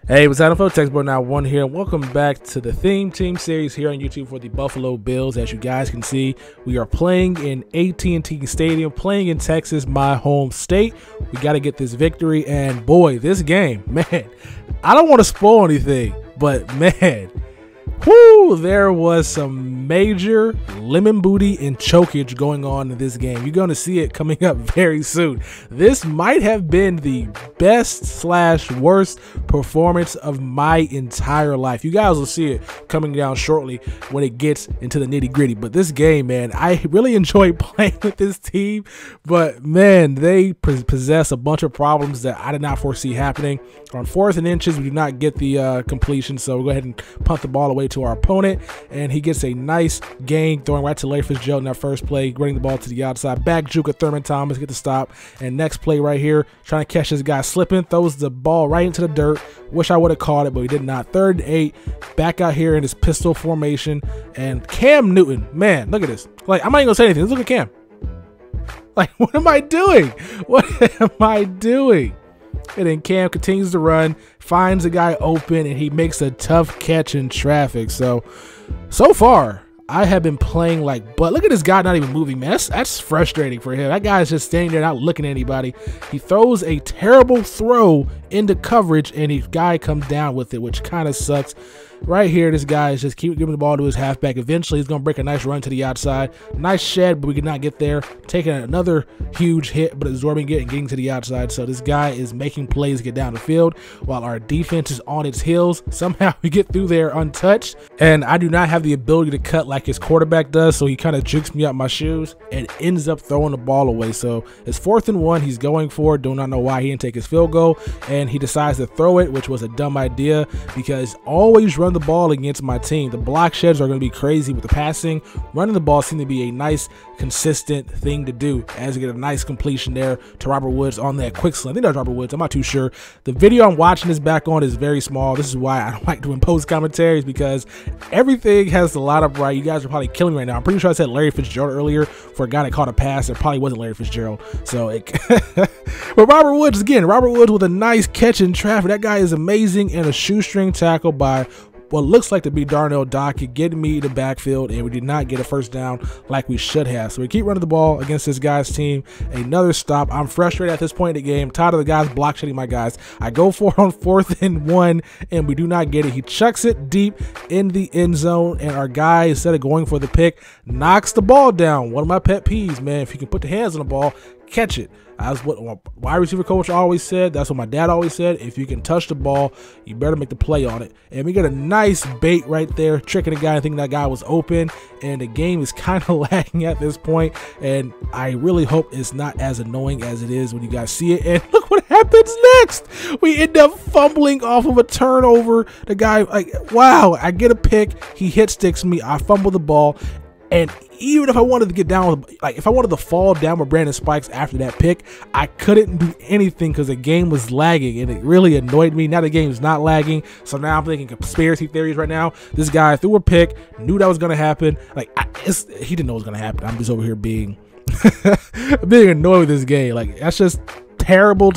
Hey, what's up, folks? Textbook Now One here, and welcome back to the Theme Team series here on YouTube for the Buffalo Bills. As you guys can see, we are playing in AT&T Stadium, playing in Texas, my home state. We got to get this victory, and boy, this game, man, I don't want to spoil anything, but man, whoo, there was some major lemon booty and chokage going on in this game. You're going to see it coming up very soon. This might have been the best/worst performance of my entire life. You guys will see it coming down shortly when it gets into the nitty-gritty. But this game, man, I really enjoyed playing with this team. But, man, they possess a bunch of problems that I did not foresee happening. On 4th and inches, we do not get the completion, so we'll go ahead and punt the ball away to our opponent, and he gets a nice gain, throwing right to Larry Fitzgerald in that first play, running the ball to the outside. Back juke of Thurman Thomas, get the stop, and next play right here, trying to catch this guy slipping, throws the ball right into the dirt. Wish I would have caught it, but we did not. 3rd and 8, back out here in his pistol formation, and Cam Newton, man, look at this. Like, I'm not even gonna say anything. Let's look at Cam. Like, what am I doing? What am I doing? And then Cam continues to run, finds a guy open, and he makes a tough catch in traffic. So far, I have been playing like, but look at this guy not even moving, man. That's frustrating for him. That guy is just standing there not looking at anybody. He throws a terrible throw into coverage, and the guy comes down with it, which kind of sucks. Right here, this guy is just keep giving the ball to his halfback. Eventually, he's going to break a nice run to the outside. Nice shed, but we could not get there. Taking another huge hit, but absorbing it and getting to the outside. So this guy is making plays to get down the field while our defense is on its heels. Somehow we get through there untouched, and I do not have the ability to cut like his quarterback does, so he kind of jukes me out my shoes and ends up throwing the ball away. So it's 4th and 1. He's going for it. Do not know why he didn't take his field goal, and he decides to throw it, which was a dumb idea because always run the ball against my team. The block sheds are going to be crazy with the passing. Running the ball seemed to be a nice, consistent thing to do, as we get a nice completion there to Robert Woods on that quick slant. I think that was Robert Woods. I'm not too sure. The video I'm watching this back on is very small. This is why I don't like doing post commentaries, because everything has to line up right. You guys are probably killing me right now. I'm pretty sure I said Larry Fitzgerald earlier for a guy that caught a pass. It probably wasn't Larry Fitzgerald. So but Robert Woods, again, Robert Woods with a nice catch in traffic. That guy is amazing, and a shoestring tackle by what looks like to be Darnell Dockett, getting me the backfield, and we did not get a first down like we should have. So we keep running the ball against this guy's team. Another stop. I'm frustrated at this point in the game. Tired of the guys block shedding my guys. I go for it on 4th and 1, and we do not get it. He chucks it deep in the end zone, and our guy, instead of going for the pick, knocks the ball down. One of my pet peeves, man. If you can put the hands on the ball, catch it. That's what my wide receiver coach always said. That's what my dad always said. If you can touch the ball, you better make the play on it. And we get a nice bait right there, tricking the guy, thinking that guy was open. And the game is kind of lagging at this point. And I really hope it's not as annoying as it is when you guys see it. And look what happens next. We end up fumbling off of a turnover. The guy, like, wow, I get a pick. He hit sticks me. I fumble the ball. And even if I wanted to get down, like if I wanted to fall down with Brandon Spikes after that pick, I couldn't do anything because the game was lagging, and it really annoyed me. Now the game is not lagging, so now I'm thinking conspiracy theories right now. This guy threw a pick, knew that was going to happen. Like he didn't know it was going to happen. I'm just over here being annoyed with this game. Like, that's just terrible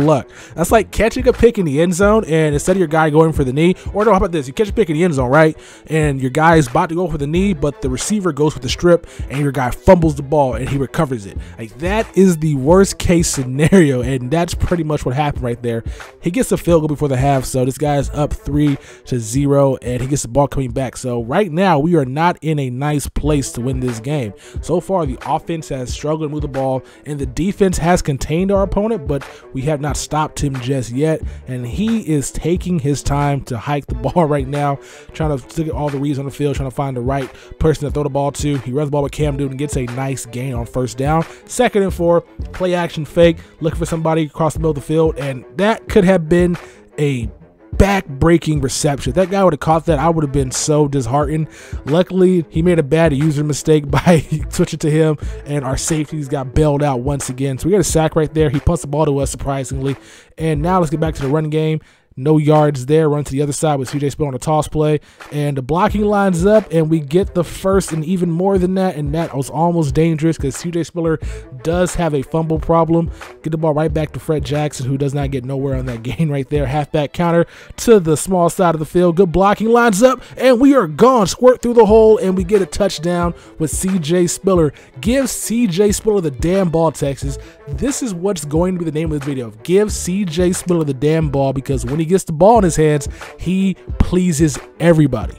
luck. That's like catching a pick in the end zone, and instead of your guy going for the knee, or no, how about this? You catch a pick in the end zone, right? And your guy is about to go for the knee, but the receiver goes with the strip, and your guy fumbles the ball, and he recovers it. Like, that is the worst case scenario, and that's pretty much what happened right there. He gets a field goal before the half, so this guy is up 3-0, and he gets the ball coming back. So right now, we are not in a nice place to win this game. So far, the offense has struggled to move the ball, and the defense has contained our opponent, but we have not stopped him just yet, and he is taking his time to hike the ball right now, trying to look at all the reads on the field, trying to find the right person to throw the ball to. He runs the ball with Cam Newton and gets a nice gain on 1st down. 2nd and 4, play action fake, looking for somebody across the middle of the field, and that could have been a back-breaking reception. If that guy would have caught that, I would have been so disheartened. Luckily, he made a bad user mistake by switching to him, and our safeties got bailed out once again. So we got a sack right there. He punts the ball to us, surprisingly. And now let's get back to the run game. No yards there. Run to the other side with CJ Spiller on a toss play. And the blocking lines up, and we get the first and even more than that. And that was almost dangerous because CJ Spiller does have a fumble problem. Get the ball right back to Fred Jackson, who does not get nowhere on that gain right there. Halfback counter to the small side of the field. Good blocking lines up, and we are gone. Squirt through the hole, and we get a touchdown with CJ Spiller. Give CJ Spiller the damn ball, Texas. This is what's going to be the name of this video. Give CJ Spiller the damn ball, because when he gets the ball in his hands, he pleases everybody.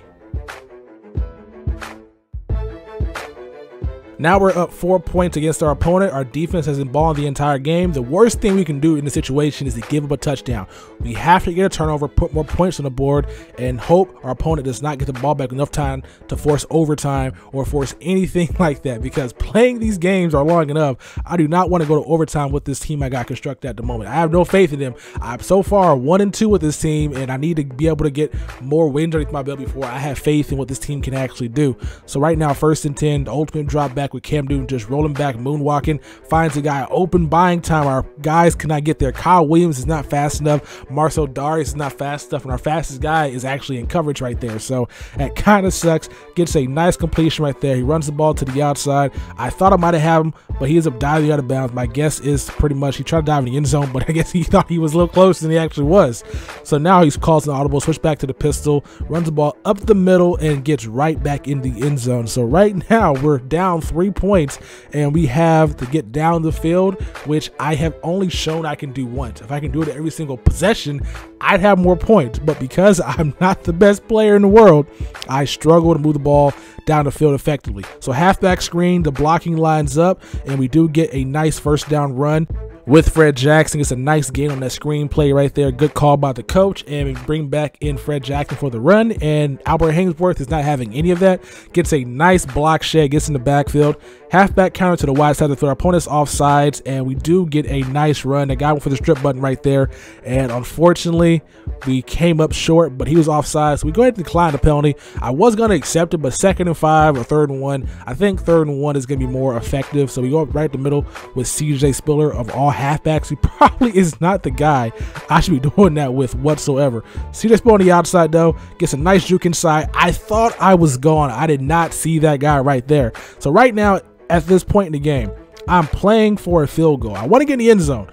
Now we're up 4 points against our opponent. Our defense hasn't balled the entire game. The worst thing we can do in this situation is to give up a touchdown. We have to get a turnover, put more points on the board, and hope our opponent does not get the ball back enough time to force overtime or force anything like that, because playing these games are long enough. I do not want to go to overtime with this team I got constructed at the moment. I have no faith in them. I'm so far 1-2 with this team, and I need to be able to get more wins underneath my belt before I have faith in what this team can actually do. So right now, 1st and 10, the ultimate drop back with Cam Newton just rolling back, moonwalking, finds a guy open, buying time. Our guys cannot get there. Kyle Williams is not fast enough. Marcel Darius is not fast enough, and our fastest guy is actually in coverage right there. So that kind of sucks. Gets a nice completion right there. He runs the ball to the outside. I thought I might have had him, but he ends up diving out of bounds. My guess is pretty much he tried to dive in the end zone, but I guess he thought he was a little closer than he actually was. So now he calls an audible, switch back to the pistol, runs the ball up the middle, and gets right back in the end zone. So right now we're down 3 points, and we have to get down the field, which I have only shown I can do once. If I can do it every single possession, I'd have more points, but because I'm not the best player in the world, I struggle to move the ball down the field effectively. So halfback screen, the blocking lines up, and we do get a nice 1st down run with Fred Jackson. It's a nice gain on that screen play right there. Good call by the coach, and we bring back in Fred Jackson for the run, and Albert Haynesworth is not having any of that. Gets a nice block shed, gets in the backfield. Halfback counter to the wide side of the field. Our opponent's offsides, and we do get a nice run. The guy went for the strip button right there, and unfortunately, we came up short, but he was offside, so we go ahead and decline the penalty. I was going to accept it, but 2nd and 5 or 3rd and 1, I think 3rd and 1 is going to be more effective. So we go right in the middle with CJ Spiller. Of all halfbacks, he probably is not the guy I should be doing that with whatsoever. CJ Spiller on the outside, though, gets a nice juke inside. I thought I was gone. I did not see that guy right there. So right now, at this point in the game, I'm playing for a field goal. I want to get in the end zone.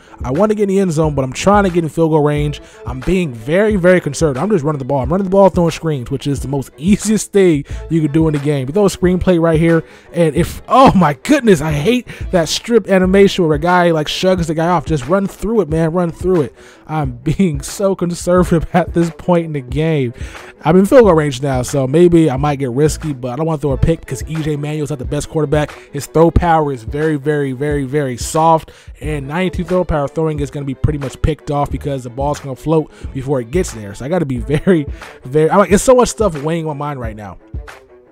But I'm trying to get in field goal range. I'm being very, very conservative. I'm just running the ball. I'm running the ball, throwing screens, which is the most easiest thing you could do in the game. You throw a screen play right here, and if, oh my goodness, I hate that strip animation where a guy like shrugs the guy off. Just run through it, man. Run through it. I'm being so conservative at this point in the game. I'm in field goal range now, so maybe I might get risky, but I don't want to throw a pick because EJ Manuel's not the best quarterback. His throw power is very, very, very, very soft, and 92 throw power throwing is going to be pretty much picked off because the ball's going to float before it gets there. So I got to be very, very, it's so much stuff weighing on my mind right now.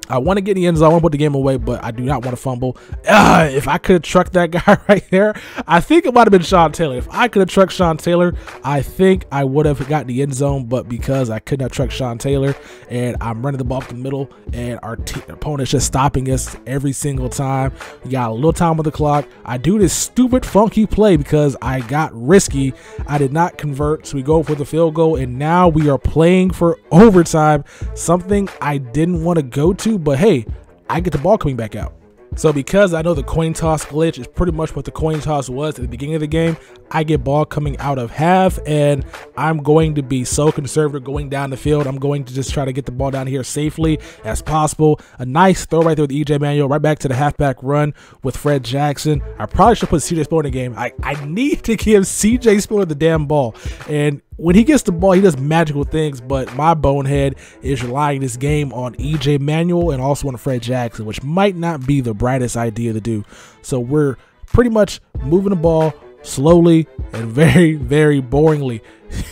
I want to get in the end zone. I want to put the game away, but I do not want to fumble. If I could have trucked that guy right there, I think it might have been Sean Taylor. If I could have trucked Sean Taylor, I think I would have gotten the end zone, but because I could not truck Sean Taylor, and I'm running the ball up the middle, and our opponent's just stopping us every single time. We got a little time on the clock. I do this stupid, funky play because I got risky. I did not convert, so we go for the field goal, and now we are playing for overtime, something I didn't want to go to, but hey, I get the ball coming back out. So because I know the coin toss glitch is pretty much what the coin toss was at the beginning of the game, I get ball coming out of half, and I'm going to be so conservative going down the field. I'm going to just try to get the ball down here safely as possible. A nice throw right there with EJ Manuel, right back to the halfback run with Fred Jackson. I probably should put CJ Spiller in the game. I need to give CJ Spiller the damn ball, and when he gets the ball, he does magical things, but my bonehead is relying this game on EJ Manuel and also on Fred Jackson, which might not be the brightest idea to do. So we're pretty much moving the ball slowly and very, very boringly.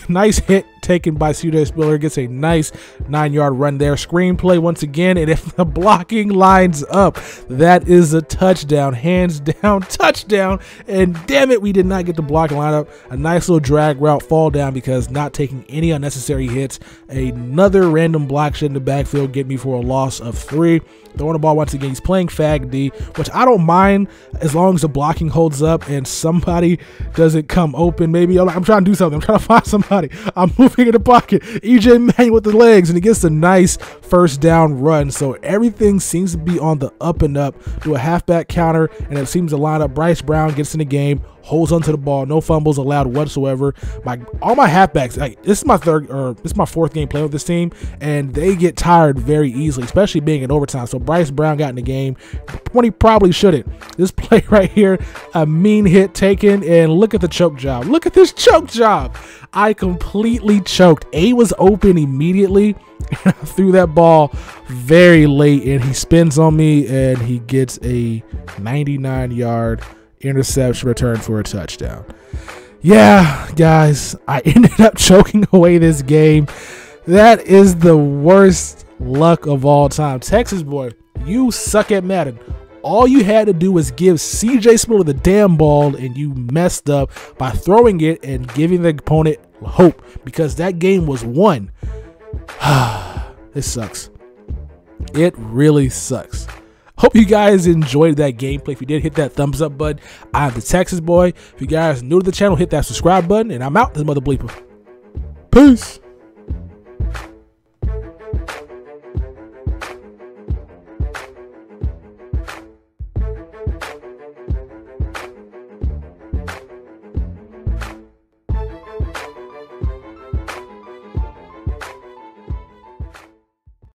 Nice hit taken by CJ Spiller. Gets a nice 9-yard run there. Screenplay once again, and if the blocking lines up, that is a touchdown. Hands down, touchdown. And damn it, we did not get the blocking line up. A nice little drag route, fall down because not taking any unnecessary hits. Another random block shot in the backfield get me for a loss of 3. Throwing the ball once again. He's playing fag D, which I don't mind as long as the blocking holds up and somebody doesn't come open. Maybe I'm trying to do something. I'm trying to find somebody. I'm moving in the pocket. EJ Manuel with the legs, and he gets a nice first down run. So everything seems to be on the up and up. Do a halfback counter, and it seems to line up. Bryce Brown gets in the game, holds onto the ball, no fumbles allowed whatsoever. All my halfbacks, this is my fourth game playing with this team, and they get tired very easily, especially being in overtime. So Bryce Brown got in the game when he probably shouldn't. This play right here, a mean hit taken, and look at the choke job. Look at this choke job. I completely choked. A was open immediately, and I threw that ball very late, and he spins on me, and he gets a 99-yard interception return for a touchdown. Yeah, guys, I ended up choking away this game. That is the worst luck of all time. Texas boy, you suck at Madden. All you had to do was give CJ Spiller the damn ball, and you messed up by throwing it and giving the opponent hope, because that game was won. It sucks. It really sucks. Hope you guys enjoyed that gameplay. If you did, hit that thumbs up button. I'm the Texas boy. If you guys are new to the channel, hit that subscribe button, and I'm out. This mother bleeper. Peace.